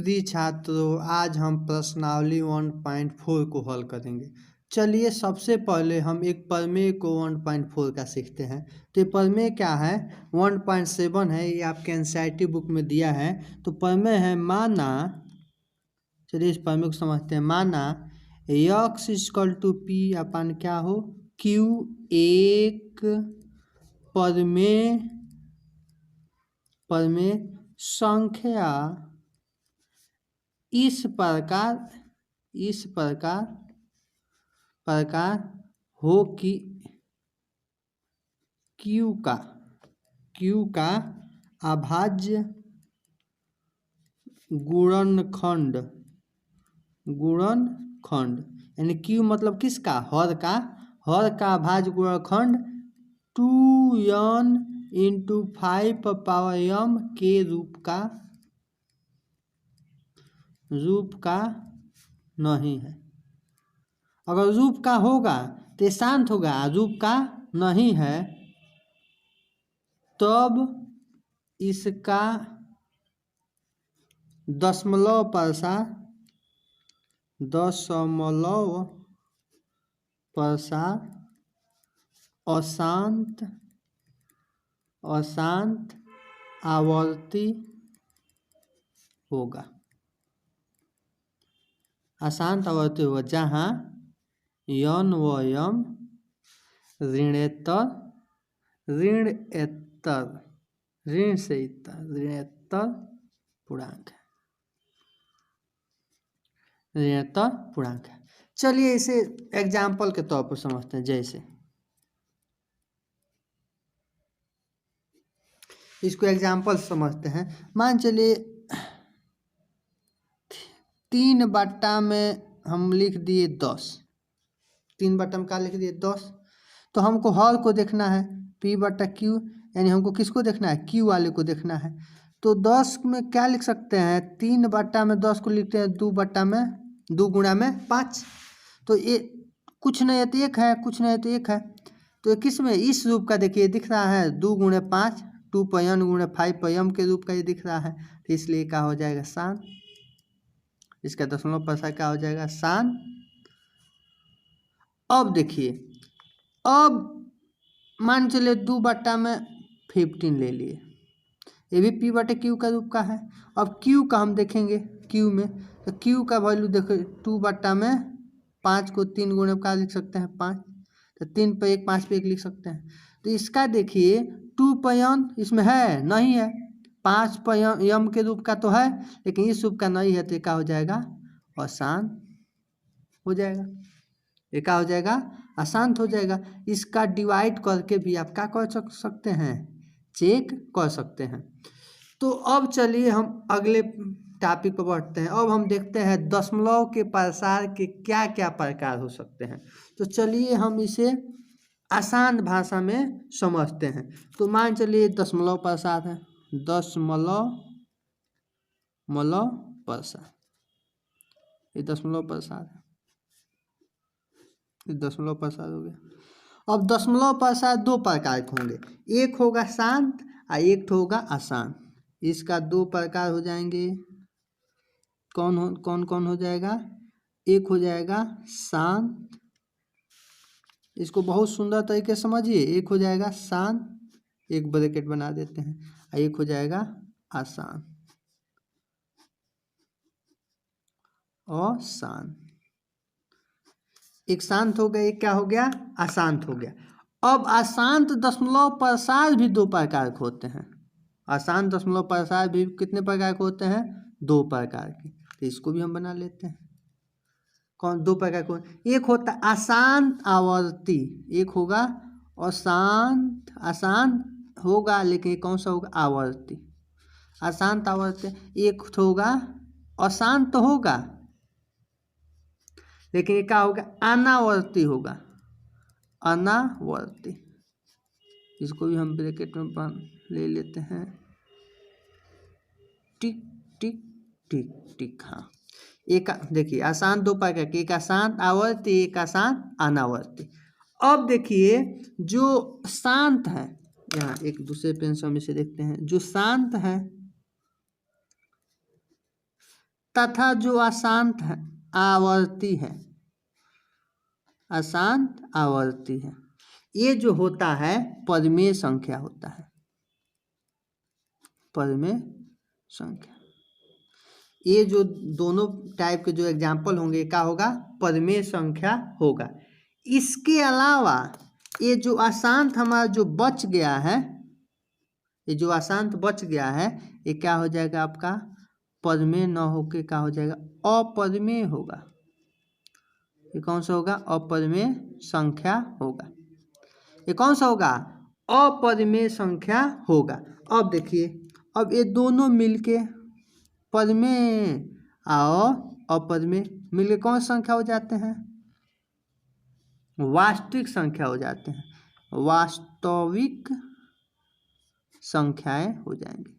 प्रिय छात्रों, आज हम प्रश्नावली 1.4 को हल करेंगे। चलिए सबसे पहले हम एक प्रमेय को 1.4 का सीखते हैं। तो ये प्रमेय क्या है? 1.7 है, ये आपके एनसीईआरटी बुक में दिया है। तो प्रमेय है, माना, चलिए इस प्रमेय को समझते हैं। माना x = p अपन क्या हो q एक प्रमेय संख्या इस प्रकार हो कि Q का अभाज्य गुणनखंड यानी Q मतलब किसका? हर का अभाज्य गुणनखंड 2n × 5m के रूप का नहीं है। अगर रूप का होगा तो ये शांत होगा, रूप का नहीं है तब इसका दशमलव प्रसार अशांत आवर्ती होगा। जहाँ n व m ऋणेतर पूर्णांक है। चलिए इसे एग्जाम्पल के तौर पर समझते हैं। जैसे इसको एग्जाम्पल समझते हैं। मान चलिए 3/10 में हम लिख दिए 10। 3/10 में क्या लिख दिए? 10। तो हमको हर को देखना है, P/Q, यानी हमको किसको देखना है? Q वाले को देखना है। तो 10 में क्या लिख सकते हैं? 3/10 में 10 को लिखते हैं 2 गुणा में 5। तो ये कुछ नहीं है तो 1 है, कुछ नहीं है तो 1 है। तो किस में? इस रूप का देखिए दिख रहा है 2 × 5, 2n × 5m के रूप का ये दिख रहा है। तो इसलिए क्या हो जाएगा? शांत। इसका दशमलव प्रसार क्या हो जाएगा? शांत। अब देखिए, अब मान चलिए 2/10 में 15 ले लिए, ये भी P/Q का रूप का है। अब Q का हम देखेंगे, Q में तो Q का वैल्यू देखो 2/10 में 5 को 3 गुणे का लिख सकते हैं 5, तो 3 पे 1 5 पे 1 लिख सकते हैं। तो इसका देखिए 2n इसमें है नहीं है, 5m के रूप का तो है लेकिन इस रूप का नहीं है, तो क्या हो जाएगा? अशांत हो जाएगा। ये क्या हो जाएगा? अशांत हो जाएगा। इसका डिवाइड करके भी आप क्या कर सकते हैं? चेक कर सकते हैं। तो अब चलिए हम अगले टॉपिक पर बढ़ते हैं। अब हम देखते हैं दशमलव के प्रसार के क्या क्या प्रकार हो सकते हैं। तो चलिए हम इसे आसान भाषा में समझते हैं। तो मान चलिए दशमलव प्रसार है, दशमलव प्रसार, ये दशमलव प्रसार है, दशमलव प्रसार हो गया। अब दशमलव प्रसार 2 प्रकार के होंगे, एक होगा शांत और एक होगा अशांत। इसका 2 प्रकार हो जाएंगे। कौन हो जाएगा? एक हो जाएगा शांत, इसको बहुत सुंदर तरीके से समझिए। एक हो जाएगा शांत, एक ब्रैकेट बना देते हैं, और एक हो जाएगा अशांत, अशांत। एक शांत हो गया, एक क्या हो गया? अशांत हो गया। अब अशांत दशमलव प्रसार भी 2 प्रकार के होते हैं। अशांत दशमलव प्रसार भी कितने प्रकार के होते हैं? 2 प्रकार के। तो इसको भी हम बना लेते हैं। कौन 2 प्रकार के? एक होता है अशांत आवर्ती, एक होगा अशांत, अशांत होगा लेकिन कौन सा होगा? आवर्ती, अशांत आवर्ती। एक होगा अशांत तो होगा लेकिन ये क्या होगा? अनावर्ती होगा, अनावर्ती। इसको भी हम ब्रैकेट में ले लेते हैं, टिक टिक टिक टिक। हाँ, एक देखिए आसान 2 प्रकार के, एक आसान आवर्ती, एक आसान अनावर्ती। अब देखिए जो शांत है, यहाँ एक दूसरे पेन से हम इसे देखते हैं। जो शांत है तथा जो अशांत है आवर्ती है, अशांत आवर्ती है, ये जो होता है परिमेय संख्या होता है, परिमेय संख्या। ये जो दोनों टाइप के जो एग्जाम्पल होंगे क्या होगा, परिमेय संख्या होगा। इसके अलावा ये जो अशांत हमारा जो बच गया है, ये जो अशांत बच गया है, ये क्या हो जाएगा आपका, परिमेय न होके क्या हो जाएगा, अपरिमेय होगा। ये कौन सा होगा, अपरिमेय संख्या होगा। ये कौन सा होगा, अपरिमेय संख्या होगा। अब देखिए, अब ये दोनों मिलके परिमेय और अपरिमेय मिलके कौन सी संख्या हो जाते हैं, वास्तविक संख्या हो जाते हैं, वास्तविक संख्याएं हो जाएंगे,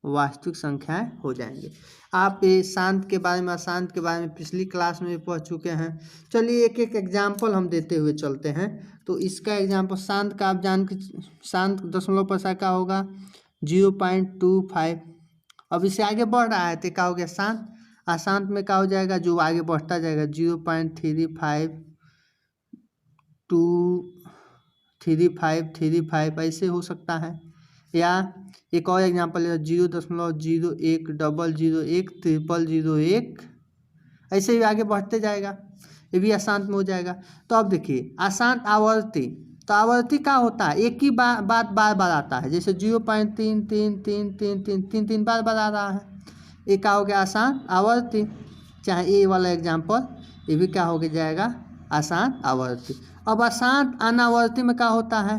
वास्तविक संख्याएं हो जाएंगे। आप ये शांत के बारे में अशांत के बारे में पिछली क्लास में भी पढ़ चुके हैं। चलिए एक एक एग्जाम्पल हम देते हुए चलते हैं। तो इसका एग्जाम्पल शांत का आप जान के, शांत दशमलव प्रसार का होगा 0.25। अब इससे आगे बढ़ रहा है तो क्या हो गया शांत। अशांत में क्या हो जाएगा, जो आगे बढ़ता जाएगा 0.35 235 ऐसे हो सकता है। या एक और एग्जांपल है 0.01 001 0001, ऐसे ही आगे बढ़ते जाएगा, ये भी अशांत में हो जाएगा। तो अब देखिए अशांत आवर्ती, तो आवर्ती क्या होता है, एक ही बात बार बार आता है, जैसे 0.333333 बार बार आ रहा है, ये क्या हो गया अशांत आवर्ती। चाहे ये वाला एग्जाम्पल, ये भी क्या हो गया जाएगा अशांत आवर्ती। अब अशांत अनावर्ती में क्या होता है,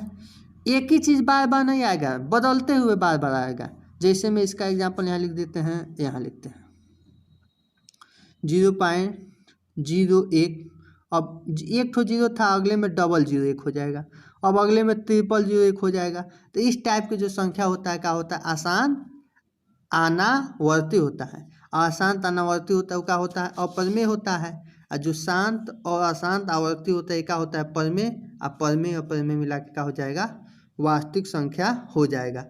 एक ही चीज़ बार बार नहीं आएगा, बदलते हुए बार बार आएगा। जैसे में इसका एग्जाम्पल यहाँ लिख देते हैं, यहाँ लिखते हैं 0.01। अब एक ठो जीरो था, अगले में 001 हो जाएगा, अब अगले में 0001 हो जाएगा। तो इस टाइप की जो संख्या होता है क्या होता है, अशांत अनावर्ती होता है। अशांत अनावर्ती होता है वो क्या होता है, अपरिमेय होता है। और जो शांत और अशांत आवर्ती होता है क्या होता है, परिमेय। अपरिमेय और परिमेय मिला के क्या हो जाएगा, वास्तविक संख्या हो जाएगा।